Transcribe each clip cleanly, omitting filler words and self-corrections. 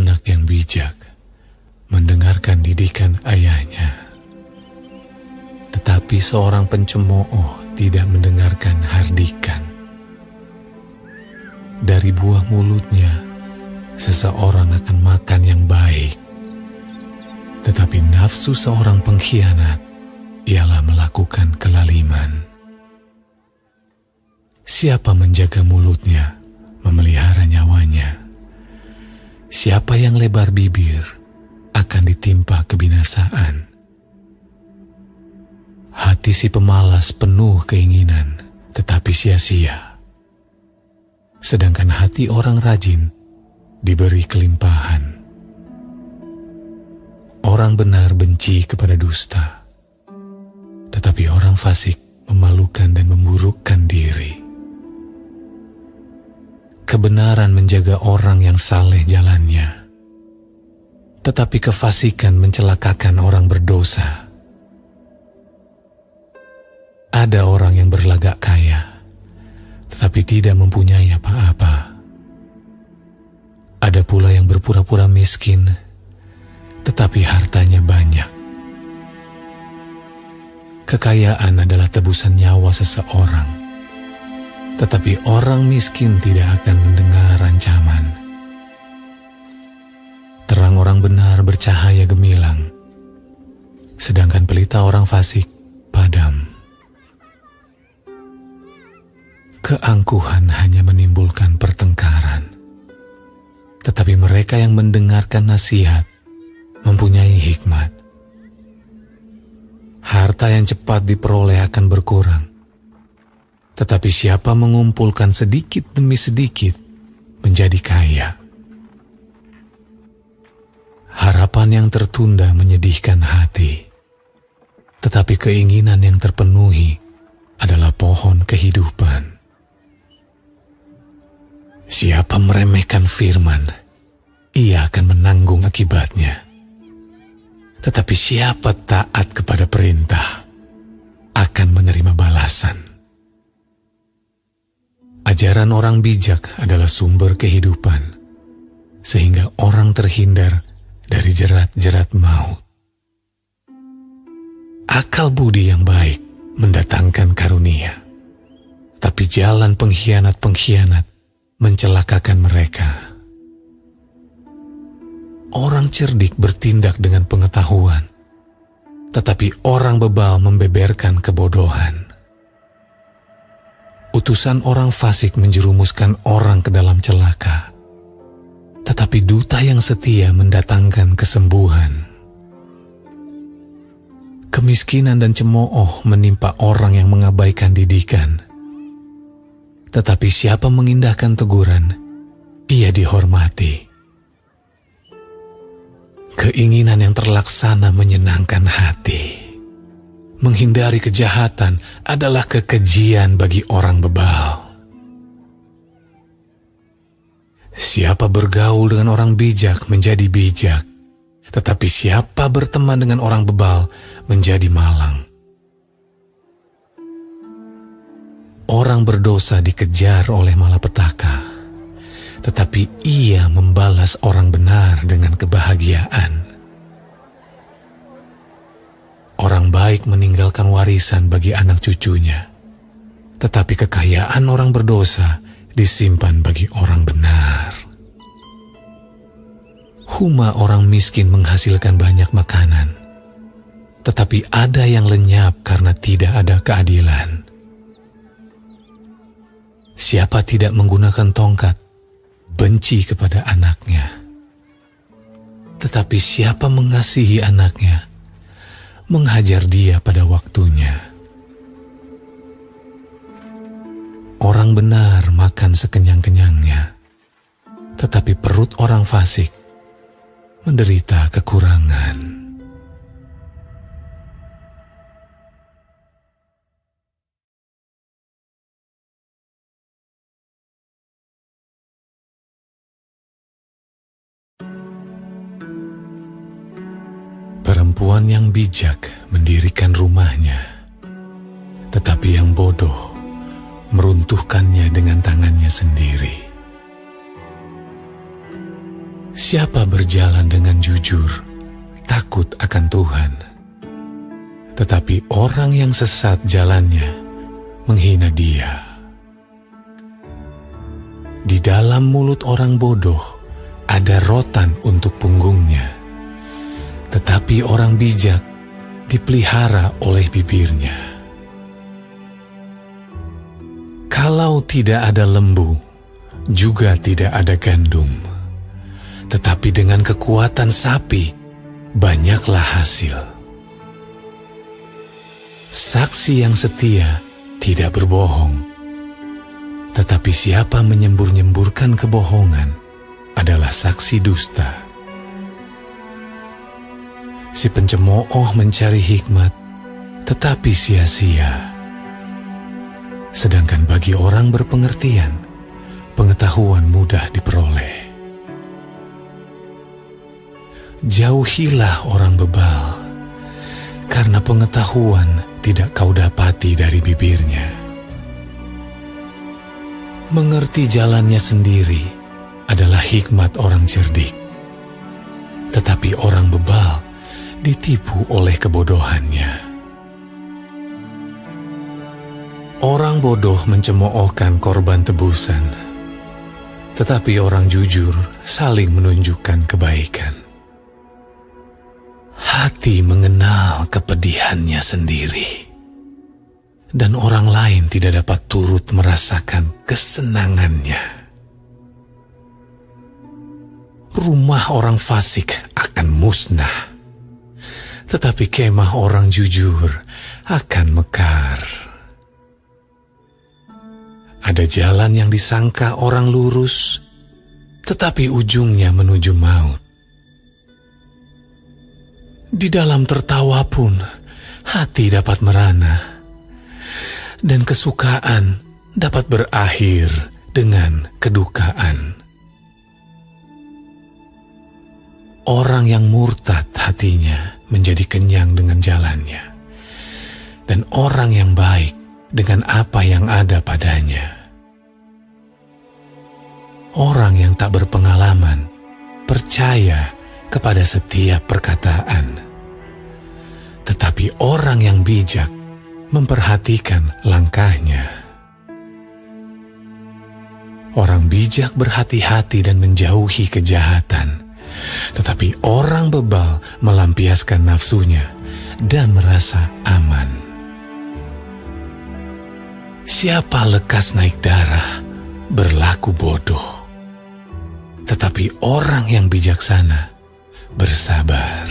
anak yang bijak mendengarkan didikan ayahnya, tetapi seorang pencemooh tidak mendengarkan hardikan. Dari buah mulutnya seseorang akan makan yang baik, tetapi nafsu seorang pengkhianat ialah melakukan kelaliman. Siapa menjaga mulutnya, memelihara nyawanya. Siapa yang lebar bibir akan ditimpa kebinasaan. Hati si pemalas penuh keinginan, tetapi sia-sia. Sedangkan hati orang rajin diberi kelimpahan. Orang benar benci kepada dusta, tetapi orang fasik memalukan dan memburukkan diri. Kebenaran menjaga orang yang saleh jalannya, tetapi kefasikan mencelakakan orang berdosa. Ada orang yang berlagak kaya, tetapi tidak mempunyai apa-apa. Ada pula yang berpura-pura miskin, tetapi hartanya banyak. Kekayaan adalah tebusan nyawa seseorang, tetapi orang miskin tidak akan mendengar ancaman. Terang orang benar bercahaya gemilang, sedangkan pelita orang fasik padam. Keangkuhan hanya menimbulkan pertengkaran, tetapi mereka yang mendengarkan nasihat mempunyai hikmat. Harta yang cepat diperoleh akan berkurang, tetapi siapa mengumpulkan sedikit demi sedikit menjadi kaya. Harapan yang tertunda menyedihkan hati, tetapi keinginan yang terpenuhi adalah pohon kehidupan. Siapa meremehkan firman, ia akan menanggung akibatnya. Tetapi siapa taat kepada perintah, akan menerima balasan. Ajaran orang bijak adalah sumber kehidupan, sehingga orang terhindar dari jerat-jerat maut. Akal budi yang baik mendatangkan karunia, tapi jalan pengkhianat-pengkhianat mencelakakan mereka. Orang cerdik bertindak dengan pengetahuan, tetapi orang bebal membeberkan kebodohan. Utusan orang fasik menjerumuskan orang ke dalam celaka, tetapi duta yang setia mendatangkan kesembuhan. Kemiskinan dan cemooh menimpa orang yang mengabaikan didikan, tetapi siapa mengindahkan teguran, ia dihormati. Keinginan yang terlaksana menyenangkan hati. Menghindari kejahatan adalah kekejian bagi orang bebal. Siapa bergaul dengan orang bijak menjadi bijak, tetapi siapa berteman dengan orang bebal menjadi malang. Orang berdosa dikejar oleh malapetaka, tetapi ia membalas orang benar dengan kebahagiaan. Orang baik meninggalkan warisan bagi anak cucunya, tetapi kekayaan orang berdosa disimpan bagi orang benar. Huma orang miskin menghasilkan banyak makanan, tetapi ada yang lenyap karena tidak ada keadilan. Siapa tidak menggunakan tongkat, benci kepada anaknya. Tetapi siapa mengasihi anaknya, menghajar dia pada waktunya. Orang benar makan sekenyang-kenyangnya, tetapi perut orang fasik menderita kekurangan. Perempuan yang bijak mendirikan rumahnya, tetapi yang bodoh meruntuhkannya dengan tangannya sendiri. Siapa berjalan dengan jujur, takut akan Tuhan. Tetapi orang yang sesat jalannya, menghina Dia. Di dalam mulut orang bodoh, ada rotan untuk punggungnya. Tetapi orang bijak dipelihara oleh bibirnya. Kalau tidak ada lembu, juga tidak ada gandum. Tetapi dengan kekuatan sapi, banyaklah hasil. Saksi yang setia tidak berbohong. Tetapi siapa menyembur-nyemburkan kebohongan adalah saksi dusta. Si pencemooh mencari hikmat, tetapi sia-sia. Sedangkan bagi orang berpengertian, pengetahuan mudah diperoleh. Jauhilah orang bebal, karena pengetahuan tidak kau dapati dari bibirnya. Mengerti jalannya sendiri adalah hikmat orang cerdik, tetapi orang bebal ditipu oleh kebodohannya. Orang bodoh mencemoohkan korban tebusan, tetapi orang jujur saling menunjukkan kebaikan. Hati mengenal kepedihannya sendiri, dan orang lain tidak dapat turut merasakan kesenangannya. Rumah orang fasik akan musnah, tetapi kemah orang jujur akan mekar. Ada jalan yang disangka orang lurus, tetapi ujungnya menuju maut. Di dalam tertawa pun, hati dapat merana, dan kesukaan dapat berakhir dengan kedukaan. Orang yang murtad hatinya menjadi kenyang dengan jalannya, dan orang yang baik dengan apa yang ada padanya. Orang yang tak berpengalaman percaya kepada setiap perkataan, tetapi orang yang bijak memperhatikan langkahnya. Orang bijak berhati-hati dan menjauhi kejahatan, tetapi orang bebal melampiaskan nafsunya dan merasa aman. Siapa lekas naik darah berlaku bodoh, tetapi orang yang bijaksana bersabar.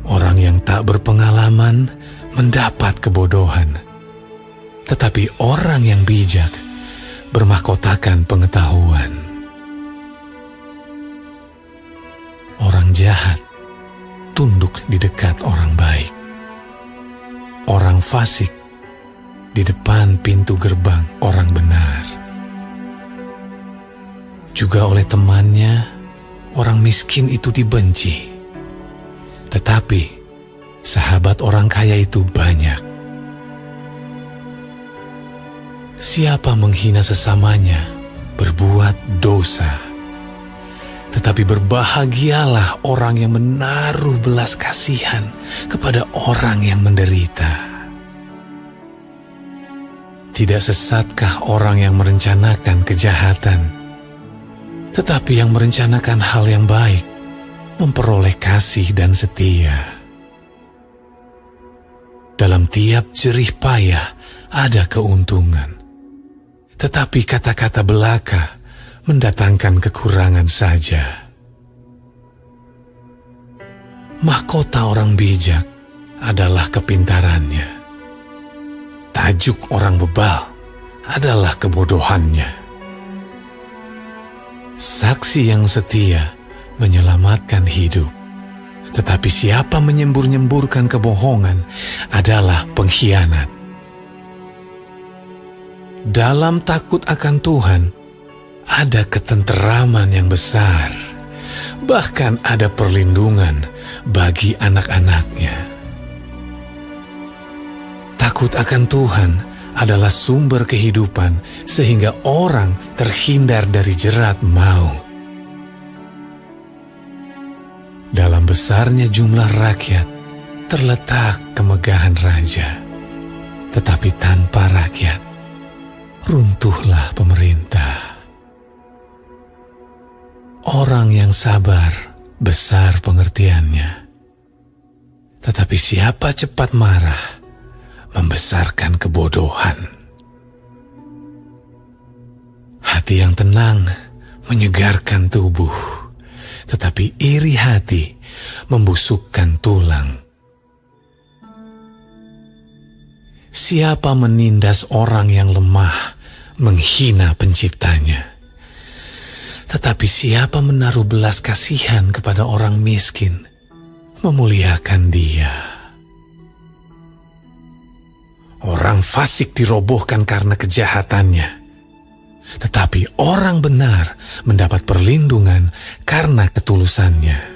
Orang yang tak berpengalaman mendapat kebodohan, tetapi orang yang bijak bermahkotakan pengetahuan. Orang jahat tunduk di dekat orang baik. Orang fasik di depan pintu gerbang orang benar. Juga oleh temannya, orang miskin itu dibenci. Tetapi sahabat orang kaya itu banyak. Siapa menghina sesamanya berbuat dosa. Tetapi berbahagialah orang yang menaruh belas kasihan kepada orang yang menderita. Tidak sesatkah orang yang merencanakan kejahatan, tetapi yang merencanakan hal yang baik memperoleh kasih dan setia. Dalam tiap jerih payah ada keuntungan, tetapi kata-kata belaka mendatangkan kekurangan saja. Mahkota orang bijak adalah kepintarannya. Tajuk orang bebal adalah kebodohannya. Saksi yang setia menyelamatkan hidup, tetapi siapa menyembur-nyemburkan kebohongan adalah pengkhianat. Dalam takut akan Tuhan ada ketenteraman yang besar, bahkan ada perlindungan bagi anak-anaknya. Takut akan Tuhan adalah sumber kehidupan sehingga orang terhindar dari jerat maut. Dalam besarnya jumlah rakyat terletak kemegahan raja, tetapi tanpa rakyat runtuhlah pemerintah. Orang yang sabar besar pengertiannya, tetapi siapa cepat marah membesarkan kebodohan. Hati yang tenang menyegarkan tubuh, tetapi iri hati membusukkan tulang. Siapa menindas orang yang lemah menghina penciptanya, tetapi siapa menaruh belas kasihan kepada orang miskin memuliakan dia. Orang fasik dirobohkan karena kejahatannya, tetapi orang benar mendapat perlindungan karena ketulusannya.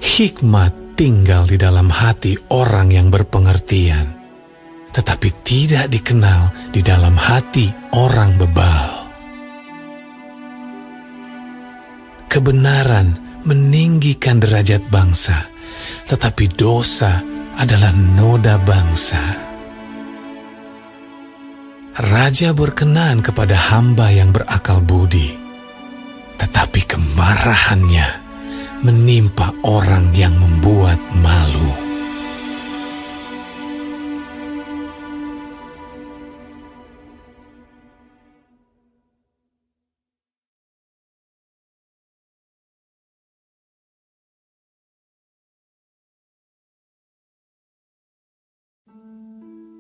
Hikmat tinggal di dalam hati orang yang berpengertian, tetapi tidak dikenal di dalam hati orang bebal. Kebenaran meninggikan derajat bangsa, tetapi dosa adalah noda bangsa. Raja berkenan kepada hamba yang berakal budi, tetapi kemarahannya menimpa orang yang membuat malu.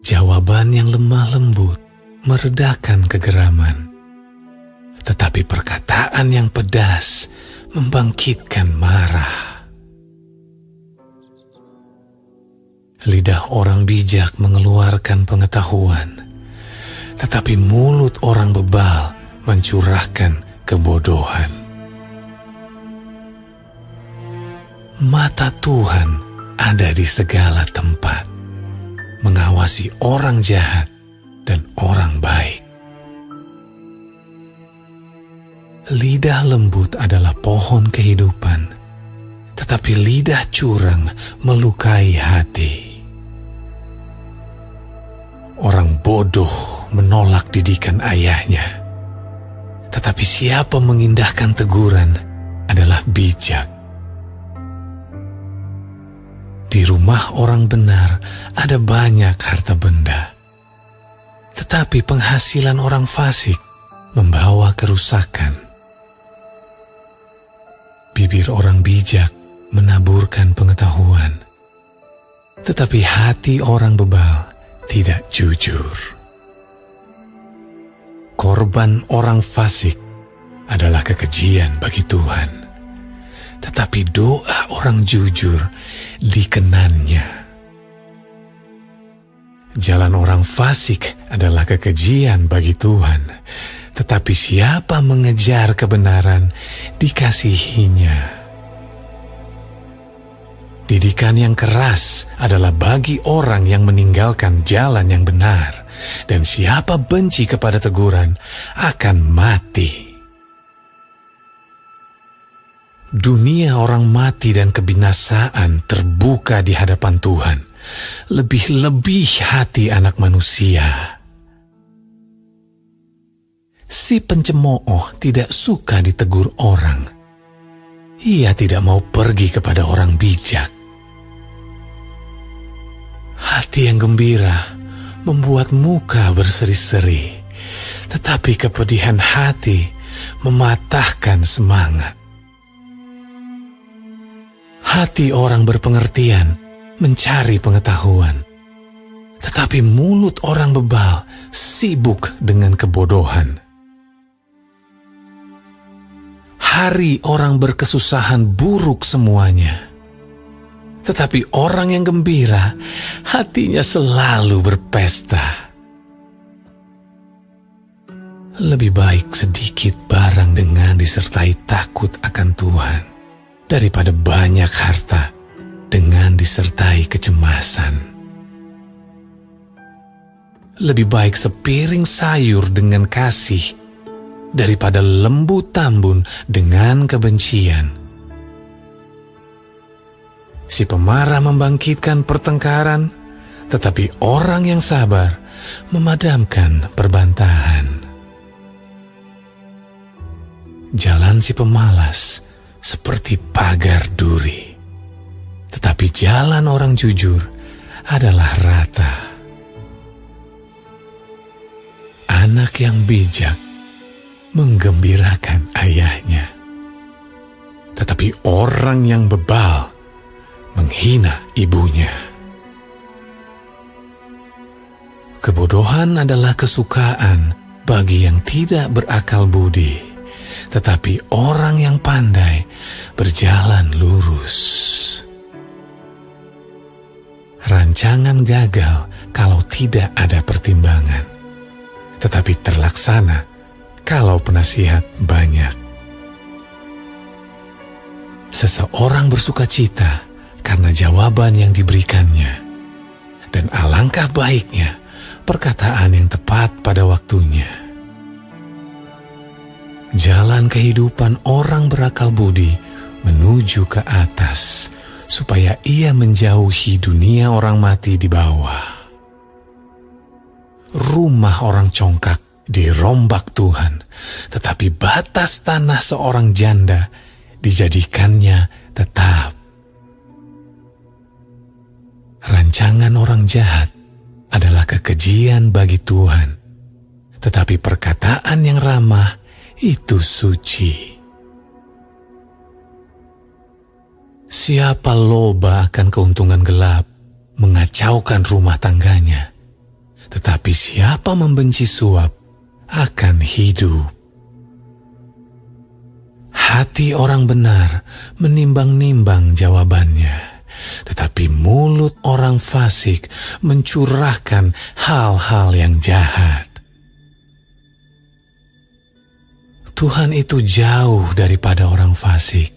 Jawaban yang lemah lembut meredakan kegeraman, tetapi perkataan yang pedas membangkitkan marah. Lidah orang bijak mengeluarkan pengetahuan, tetapi mulut orang bebal mencurahkan kebodohan. Mata Tuhan ada di segala tempat, mengawasi orang jahat dan orang baik. Lidah lembut adalah pohon kehidupan, tetapi lidah curang melukai hati. Orang bodoh menolak didikan ayahnya, tetapi siapa mengindahkan teguran adalah bijak. Di rumah orang benar ada banyak harta benda, tetapi penghasilan orang fasik membawa kerusakan. Bibir orang bijak menaburkan pengetahuan, tetapi hati orang bebal tidak jujur. Korban orang fasik adalah kekejian bagi Tuhan, tetapi doa orang jujur dikenannya. Jalan orang fasik adalah kekejian bagi Tuhan, tetapi siapa mengejar kebenaran dikasihinya. Didikan yang keras adalah bagi orang yang meninggalkan jalan yang benar, dan siapa benci kepada teguran akan mati. Dunia orang mati dan kebinasaan terbuka di hadapan Tuhan, lebih-lebih hati anak manusia. Si pencemooh tidak suka ditegur orang. Ia tidak mau pergi kepada orang bijak. Hati yang gembira membuat muka berseri-seri, tetapi kepedihan hati mematahkan semangat. Hati orang berpengertian mencari pengetahuan, tetapi mulut orang bebal sibuk dengan kebodohan. Hari orang berkesusahan buruk semuanya, tetapi orang yang gembira hatinya selalu berpesta. Lebih baik sedikit barang dengan disertai takut akan Tuhan, daripada banyak harta dengan disertai kecemasan. Lebih baik sepiring sayur dengan kasih daripada lembu tambun dengan kebencian. Si pemarah membangkitkan pertengkaran, tetapi orang yang sabar memadamkan perbantahan. Jalan si pemalas seperti pagar duri, tetapi jalan orang jujur adalah rata. Anak yang bijak menggembirakan ayahnya, tetapi orang yang bebal menghina ibunya. Kebodohan adalah kesukaan bagi yang tidak berakal budi, tetapi orang yang pandai berjalan lurus. Rancangan gagal kalau tidak ada pertimbangan, tetapi terlaksana kalau penasihat banyak. Seseorang bersukacita karena jawaban yang diberikannya, dan alangkah baiknya perkataan yang tepat pada waktunya. Jalan kehidupan orang berakal budi menuju ke atas, supaya ia menjauhi dunia orang mati di bawah. Rumah orang congkak dirombak Tuhan, tetapi batas tanah seorang janda dijadikannya tetap. Rancangan orang jahat adalah kekejian bagi Tuhan, tetapi perkataan yang ramah itu suci. Siapa loba akan keuntungan gelap mengacaukan rumah tangganya, tetapi siapa membenci suap akan hidup. Hati orang benar menimbang-nimbang jawabannya, tetapi mulut orang fasik mencurahkan hal-hal yang jahat. Tuhan itu jauh daripada orang fasik,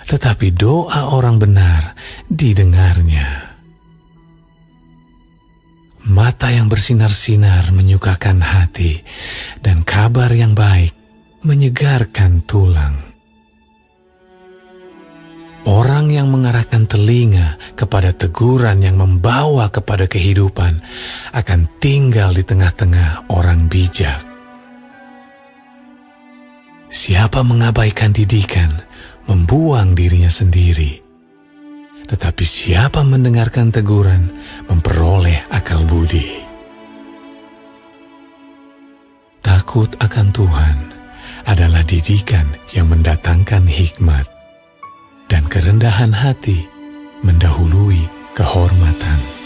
tetapi doa orang benar didengarnya. Mata yang bersinar-sinar menyukakan hati, dan kabar yang baik menyegarkan tulang. Orang yang mengarahkan telinga kepada teguran yang membawa kepada kehidupan akan tinggal di tengah-tengah orang bijak. Siapa mengabaikan didikan, membuang dirinya sendiri. Tetapi siapa mendengarkan teguran, memperoleh akal budi. Takut akan Tuhan adalah didikan yang mendatangkan hikmat, dan kerendahan hati mendahului kehormatan.